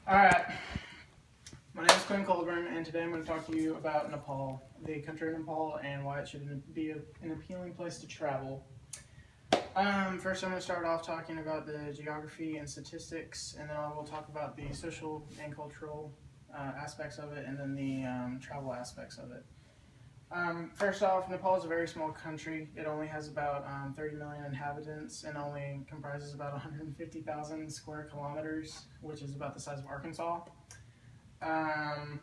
Alright, my name is Quinn Colburn, and today I'm going to talk to you about Nepal, the country of Nepal, and why it should be an appealing place to travel. First I'm going to start off talking about the geography and statistics, and then I will talk about the social and cultural aspects of it, and then the travel aspects of it. First off, Nepal is a very small country. It only has about 30 million inhabitants and only comprises about 150,000 square kilometers, which is about the size of Arkansas. It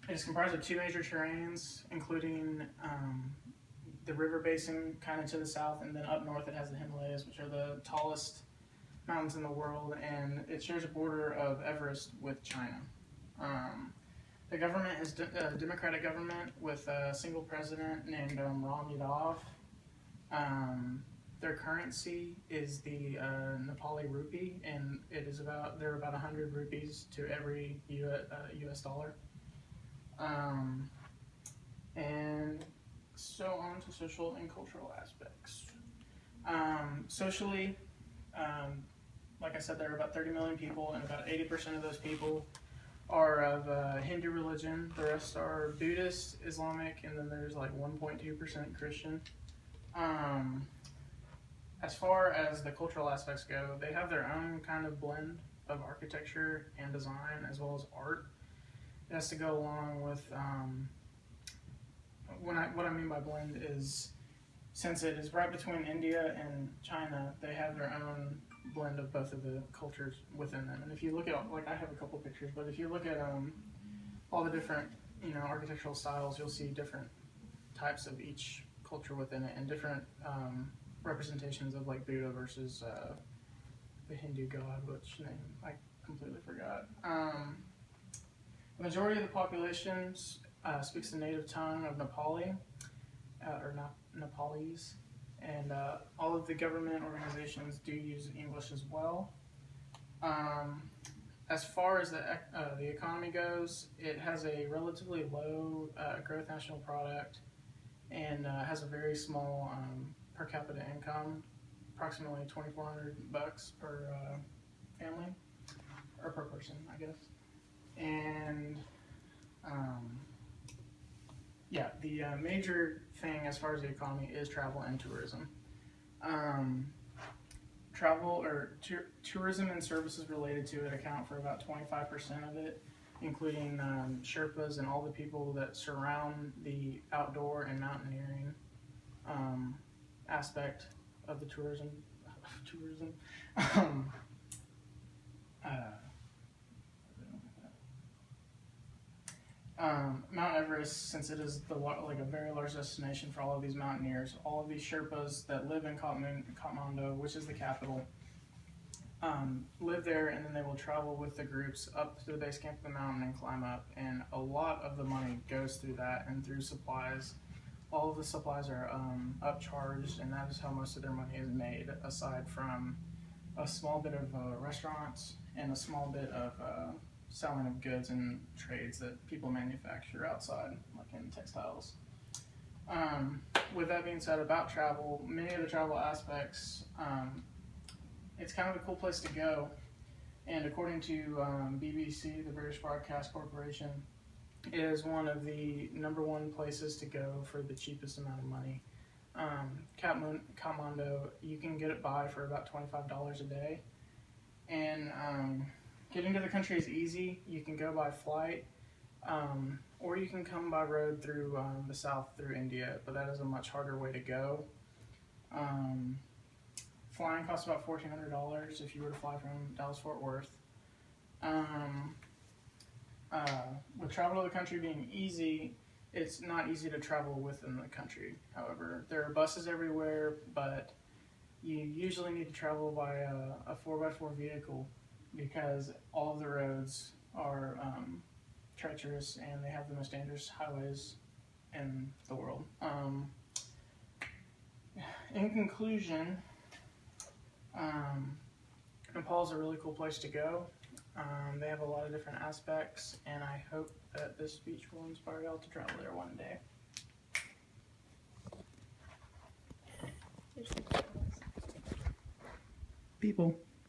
is comprised of two major terrains, including the river basin kind of to the south, and then up north it has the Himalayas, which are the tallest mountains in the world, and it shares a border of Everest with China. The government is a democratic government with a single president named Ram Yadav. Their currency is the Nepali rupee, and there are about 100 rupees to every US dollar. And so on to social and cultural aspects. Socially, like I said, there are about 30 million people, and about 80% of those people are of Hindu religion. The rest are Buddhist, Islamic, and then there's like 1.2% Christian. As far as the cultural aspects go, they have their own kind of blend of architecture and design as well as art. It has to go along with, what I mean by blend is, since it is right between India and China, they have their own blend of both of the cultures within them. And if you look at, like, I have a couple pictures, but if you look at all the different, architectural styles, you'll see different types of each culture within it, and different representations of, like, Buddha versus the Hindu god, which name I completely forgot. The majority of the population speaks the native tongue of Nepali, or Nepalese, and all of the government organizations do use English as well. As far as the economy goes, it has a relatively low growth national product, and has a very small per capita income, approximately $2,400 per family, or per person, I guess. And yeah, the major thing as far as the economy is travel and tourism. Tourism and services related to it account for about 25% of it, including Sherpas and all the people that surround the outdoor and mountaineering aspect of the tourism. Mount Everest, since it is like a very large destination for all of these mountaineers, all of these Sherpas that live in Kathmandu, which is the capital, live there, and then they will travel with the groups up to the base camp of the mountain and climb up, and a lot of the money goes through that and through supplies. All of the supplies are upcharged, and that is how most of their money is made, aside from a small bit of restaurants and a small bit of selling of goods and trades that people manufacture outside, like in textiles. With that being said, about travel, many of the travel aspects, it's kind of a cool place to go, and according to BBC, the British Broadcast Corporation, is one of the #1 places to go for the cheapest amount of money. Kathmandu, you can get it by for about $25 a day, and getting to the country is easy. You can go by flight, or you can come by road through the south through India, but that is a much harder way to go. Flying costs about $1,400 if you were to fly from Dallas-Fort Worth. With travel to the country being easy, it's not easy to travel within the country. However, there are buses everywhere, but you usually need to travel by a 4x4 vehicle, because all of the roads are treacherous, and they have the most dangerous highways in the world. In conclusion, Nepal is a really cool place to go. They have a lot of different aspects, and I hope that this speech will inspire y'all to travel there one day. People.